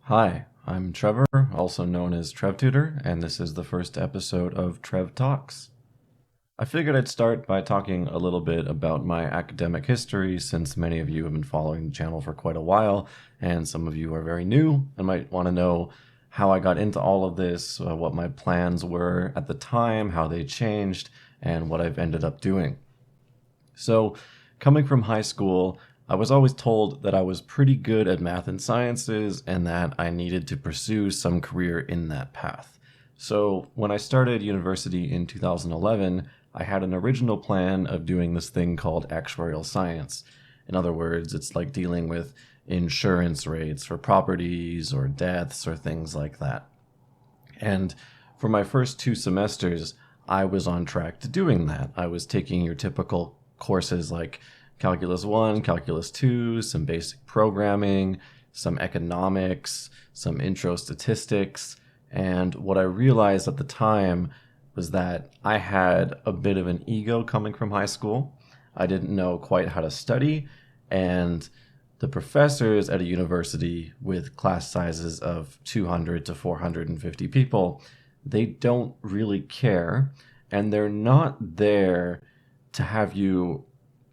Hi, I'm Trevor, also known as TrevTutor, and this is the first episode of TrevTalks. I figured I'd start by talking a little bit about my academic history, since many of you have been following the channel for quite a while, and some of you are very new and might want to know how I got into all of this, what my plans were at the time, how they changed, and what I've ended up doing. So, coming from high school, I was always told that I was pretty good at math and sciences and that I needed to pursue some career in that path. So, when I started university in 2011, I had an original plan of doing this thing called actuarial science. In other words, it's like dealing with insurance rates for properties or deaths or things like that. And for my first 2 semesters, I was on track to doing that. I was taking your typical courses like Calculus 1, Calculus 2, some basic programming, some economics, some intro statistics. And what I realized at the time was that I had a bit of an ego coming from high school. I didn't know quite how to study, and the professors at a university with class sizes of 200 to 450 people, they don't really care, and they're not there to have you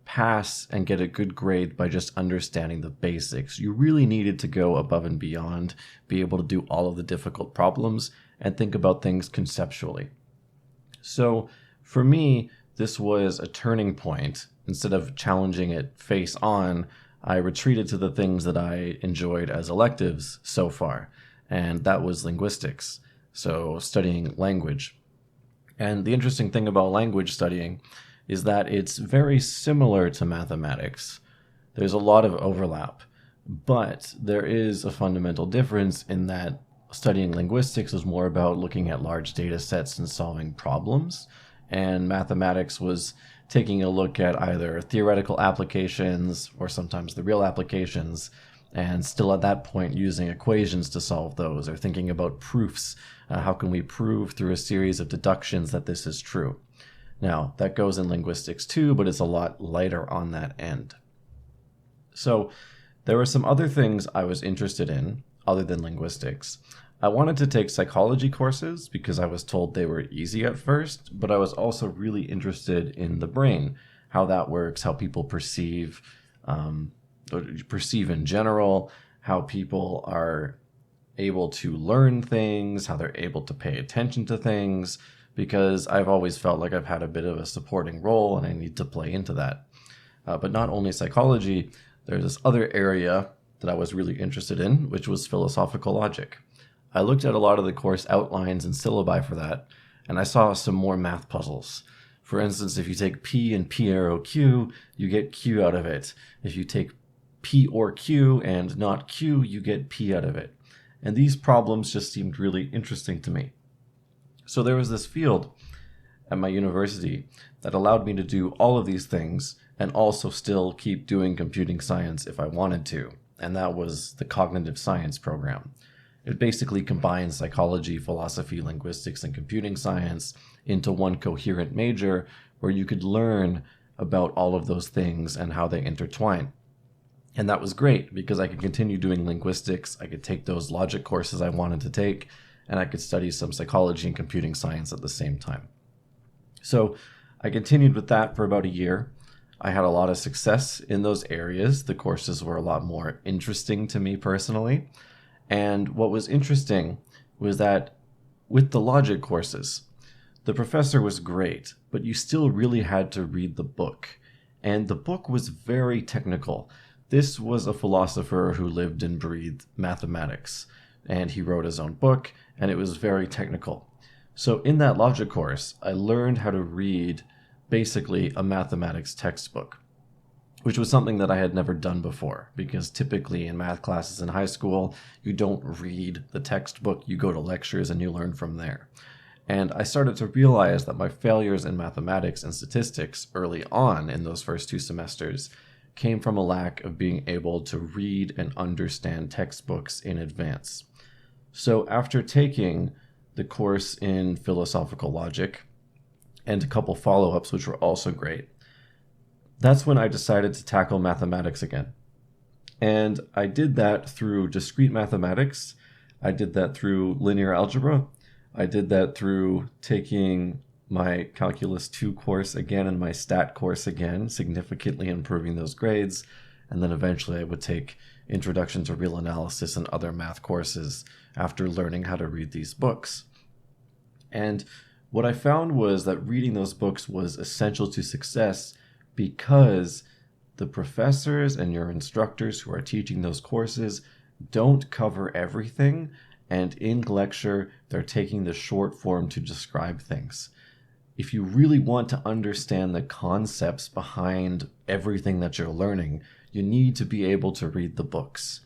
pass and get a good grade by just understanding the basics. You really needed to go above and beyond, be able to do all of the difficult problems, and think about things conceptually. So for me, this was a turning point. Instead of challenging it face on, I retreated to the things that I enjoyed as electives so far, and that was linguistics, so studying language. And the interesting thing about language studying is that it's very similar to mathematics. There's a lot of overlap, but there is a fundamental difference in that studying linguistics is more about looking at large data sets and solving problems, and mathematics was taking a look at either theoretical applications or sometimes the real applications, and still at that point using equations to solve those, or thinking about proofs. How can we prove through a series of deductions that this is true? Now, that goes in linguistics too, but it's a lot lighter on that end. So there were some other things I was interested in other than linguistics. I wanted to take psychology courses because I was told they were easy at first, but I was also really interested in the brain, how that works, how people perceive in general, how people are able to learn things, how they're able to pay attention to things, because I've always felt like I've had a bit of a supporting role and I need to play into that. But not only psychology, there's this other area that I was really interested in, which was philosophical logic. I looked at a lot of the course outlines and syllabi for that, and I saw some more math puzzles. For instance, if you take P and P arrow Q, you get Q out of it. If you take P or Q and not Q, you get P out of it. And these problems just seemed really interesting to me. So there was this field at my university that allowed me to do all of these things and also still keep doing computing science if I wanted to, and that was the cognitive science program. It basically combines psychology, philosophy, linguistics, and computing science into one coherent major where you could learn about all of those things and how they intertwine. And that was great because I could continue doing linguistics, I could take those logic courses I wanted to take, and I could study some psychology and computing science at the same time. So I continued with that for about a year. I had a lot of success in those areas. The courses were a lot more interesting to me personally. And what was interesting was that with the logic courses, the professor was great, but you still really had to read the book. And the book was very technical. This was a philosopher who lived and breathed mathematics, and he wrote his own book, and it was very technical. So in that logic course, I learned how to read basically a mathematics textbook, which was something that I had never done before, because typically in math classes in high school, you don't read the textbook, you go to lectures and you learn from there. And I started to realize that my failures in mathematics and statistics early on in those first 2 semesters came from a lack of being able to read and understand textbooks in advance. So after taking the course in philosophical logic and a couple follow-ups, which were also great, that's when I decided to tackle mathematics again. And I did that through discrete mathematics I did that through linear algebra. I did that through taking my Calculus 2 course again and my stat course again, significantly improving those grades. And then eventually I would take Introduction to Real Analysis and other math courses after learning how to read these books. And what I found was that reading those books was essential to success because the professors and your instructors who are teaching those courses don't cover everything, and in lecture, they're taking the short form to describe things. If you really want to understand the concepts behind everything that you're learning, you need to be able to read the books.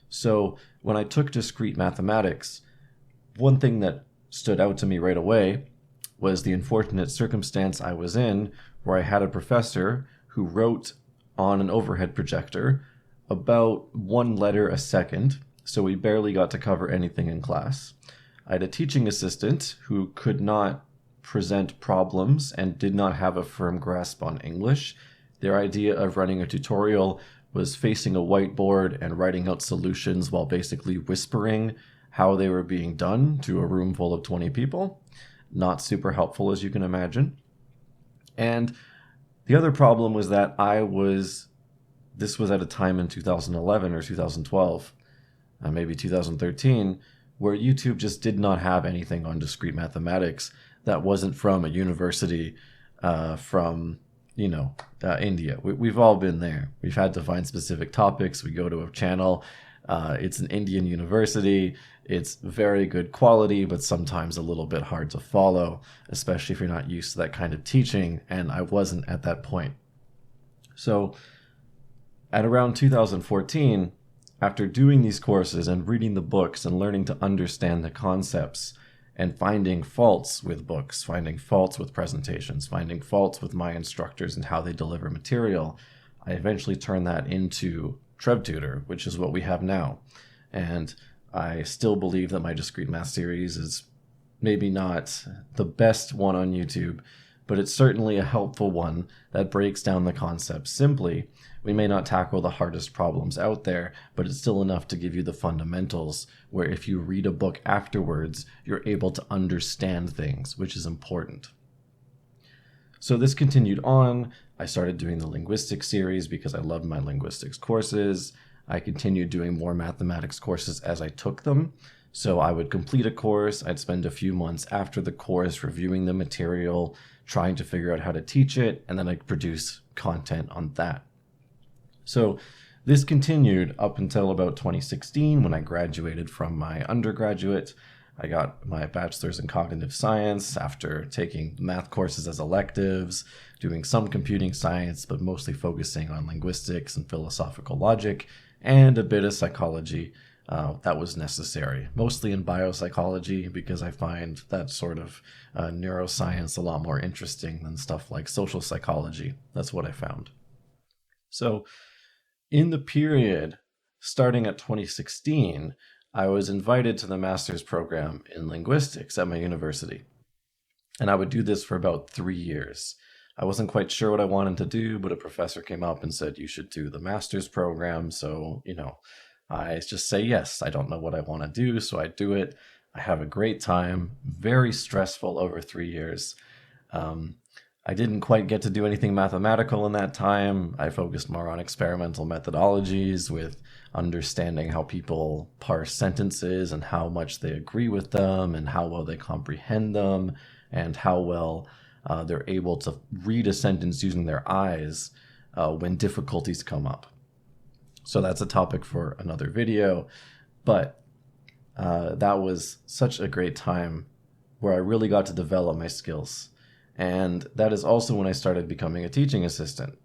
So when I took discrete mathematics, one thing that stood out to me right away was the unfortunate circumstance I was in where I had a professor who wrote on an overhead projector about one letter a second, so we barely got to cover anything in class. I had a teaching assistant who could not present problems and did not have a firm grasp on English. Their idea of running a tutorial was facing a whiteboard and writing out solutions while basically whispering how they were being done to a room full of 20 people. Not super helpful, as you can imagine. And the other problem was that this was at a time in 2011 or 2012, maybe 2013, where YouTube just did not have anything on discrete mathematics that wasn't from a university from India. We've all been there. We've had to find specific topics. We go to a channel. It's an Indian university. It's very good quality, but sometimes a little bit hard to follow, especially if you're not used to that kind of teaching, and I wasn't at that point. So at around 2014, after doing these courses and reading the books and learning to understand the concepts and finding faults with books, finding faults with presentations, finding faults with my instructors and how they deliver material, I eventually turned that into TrevTutor, which is what we have now. And I still believe that my discrete math series is maybe not the best one on YouTube, but it's certainly a helpful one that breaks down the concepts simply. We may not tackle the hardest problems out there, but it's still enough to give you the fundamentals where if you read a book afterwards, you're able to understand things, which is important. So this continued on. I started doing the linguistics series because I loved my linguistics courses. I continued doing more mathematics courses as I took them. So I would complete a course. I'd spend a few months after the course reviewing the material, trying to figure out how to teach it, and then I'd produce content on that. So this continued up until about 2016 when I graduated from my undergraduate. I got my bachelor's in cognitive science after taking math courses as electives, doing some computing science, but mostly focusing on linguistics and philosophical logic, and a bit of psychology that was necessary, mostly in biopsychology because I find that sort of neuroscience a lot more interesting than stuff like social psychology. That's what I found. So in the period starting at 2016, I was invited to the master's program in linguistics at my university. And I would do this for about 3 years. I wasn't quite sure what I wanted to do, but a professor came up and said, you should do the master's program. So, I just say yes. I don't know what I want to do, so I do it. I have a great time, very stressful over 3 years. I didn't quite get to do anything mathematical in that time. I focused more on experimental methodologies with understanding how people parse sentences and how much they agree with them and how well they comprehend them and how well they're able to read a sentence using their eyes when difficulties come up. So that's a topic for another video, but that was such a great time where I really got to develop my skills. And that is also when I started becoming a teaching assistant.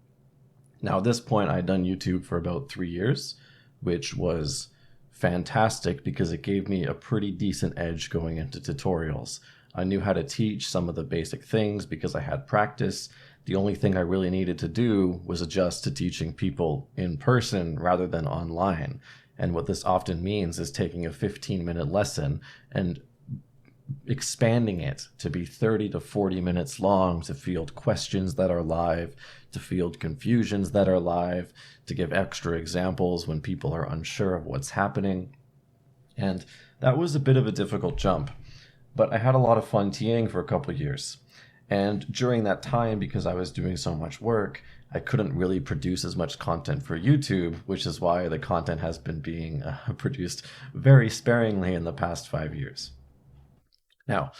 Now, at this point, I'd done YouTube for about 3 years, which was fantastic because it gave me a pretty decent edge going into tutorials. I knew how to teach some of the basic things because I had practice. The only thing I really needed to do was adjust to teaching people in person rather than online. And what this often means is taking a 15-minute lesson and expanding it to be 30 to 40 minutes long to field questions that are live, to field confusions that are live, to give extra examples when people are unsure of what's happening. And That was a bit of a difficult jump, but I had a lot of fun TAing for a couple of years. And during that time, because I was doing so much work, I couldn't really produce as much content for YouTube, which is why the content has been being produced very sparingly in the past 5 years. Now,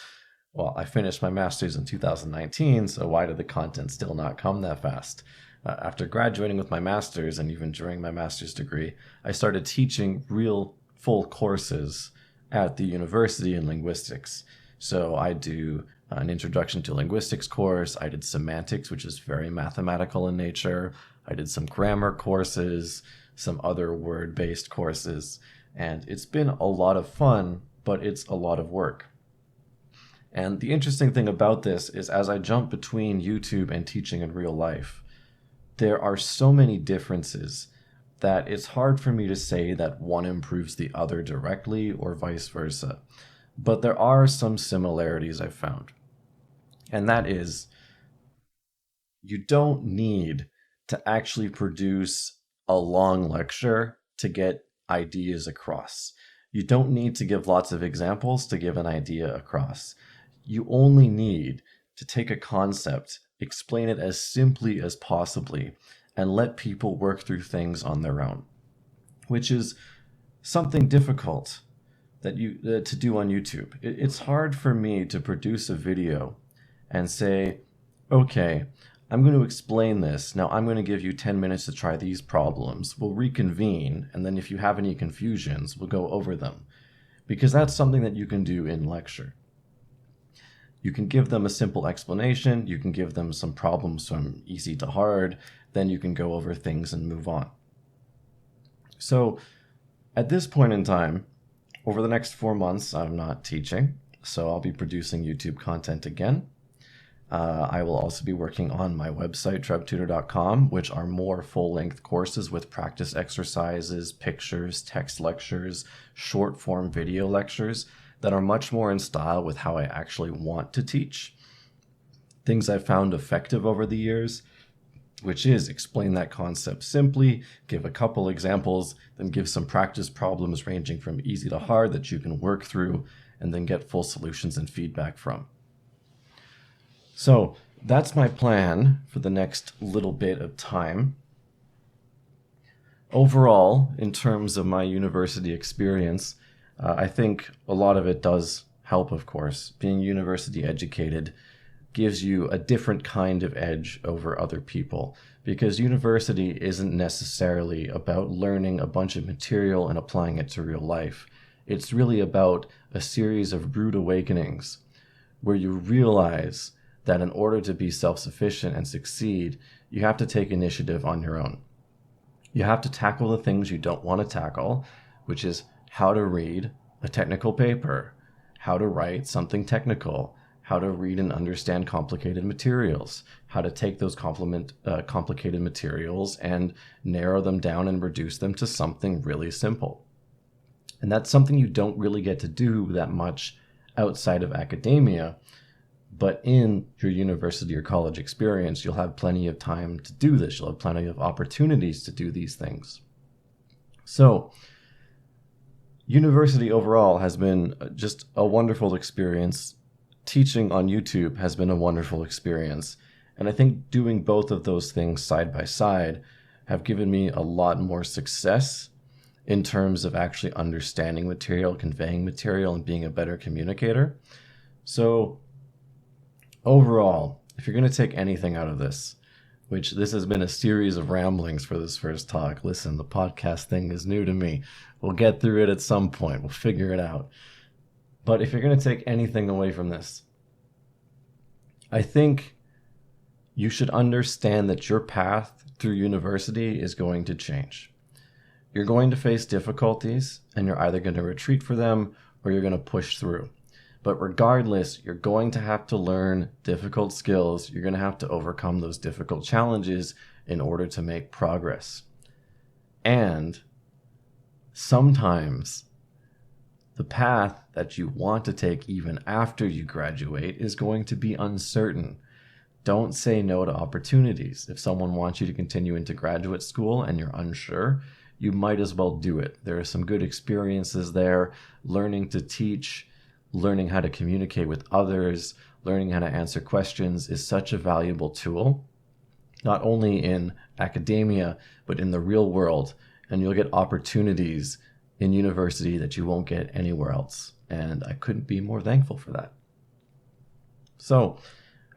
well, I finished my master's in 2019, so why did the content still not come that fast? After graduating with my master's and even during my master's degree, I started teaching real full courses at the university in linguistics. So I do an introduction to linguistics course. I did semantics, which is very mathematical in nature. I did some grammar courses, some other word-based courses, and it's been a lot of fun, but it's a lot of work. And the interesting thing about this is as I jump between YouTube and teaching in real life, there are so many differences that it's hard for me to say that one improves the other directly or vice versa. But there are some similarities I've found. And that is, you don't need to actually produce a long lecture to get ideas across. You don't need to give lots of examples to give an idea across. You only need to take a concept, explain it as simply as possibly, and let people work through things on their own, which is something difficult that to do on YouTube. It's hard for me to produce a video and say, okay, I'm going to explain this. Now I'm going to give you 10 minutes to try these problems. We'll reconvene, and then if you have any confusions, we'll go over them. Because that's something that you can do in lecture. You can give them a simple explanation, you can give them some problems from easy to hard, then you can go over things and move on. So at this point in time, over the next 4 months, I'm not teaching, so I'll be producing YouTube content again. I will also be working on my website, TrevTutor.com, which are more full-length courses with practice exercises, pictures, text lectures, short-form video lectures that are much more in style with how I actually want to teach. Things I've found effective over the years, which is explain that concept simply, give a couple examples, then give some practice problems ranging from easy to hard that you can work through, and then get full solutions and feedback from. So that's my plan for the next little bit of time. Overall, in terms of my university experience, I think a lot of it does help, of course. Being university educated gives you a different kind of edge over other people, because university isn't necessarily about learning a bunch of material and applying it to real life. It's really about a series of rude awakenings where you realize that in order to be self-sufficient and succeed, you have to take initiative on your own. You have to tackle the things you don't want to tackle, which is how to read a technical paper, how to write something technical, how to read and understand complicated materials, how to take those complicated materials and narrow them down and reduce them to something really simple. And that's something you don't really get to do that much outside of academia, but in your university or college experience, you'll have plenty of time to do this. You'll have plenty of opportunities to do these things. So, university overall has been just a wonderful experience. Teaching on YouTube has been a wonderful experience. And I think doing both of those things side by side have given me a lot more success in terms of actually understanding material, conveying material, and being a better communicator. So overall, if you're going to take anything out of this, which this has been a series of ramblings for this first talk. Listen, the podcast thing is new to me. We'll get through it at some point. We'll figure it out. But if you're going to take anything away from this, I think you should understand that your path through university is going to change. You're going to face difficulties, and you're either going to retreat for them or you're going to push through. But regardless, you're going to have to learn difficult skills. You're going to have to overcome those difficult challenges in order to make progress. And sometimes the path that you want to take even after you graduate is going to be uncertain. Don't say no to opportunities. If someone wants you to continue into graduate school and you're unsure, you might as well do it. There are some good experiences there. Learning to teach, learning how to communicate with others, learning how to answer questions is such a valuable tool, not only in academia, but in the real world. And you'll get opportunities in university that you won't get anywhere else. And I couldn't be more thankful for that. So,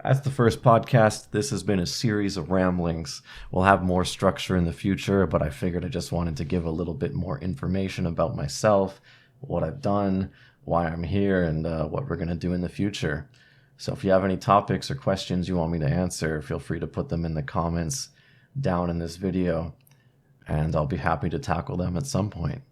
as the first podcast, this has been a series of ramblings. We'll have more structure in the future, but I figured I just wanted to give a little bit more information about myself, what I've done, why I'm here, and what we're going to do in the future. So if you have any topics or questions you want me to answer, feel free to put them in the comments down in this video, and I'll be happy to tackle them at some point.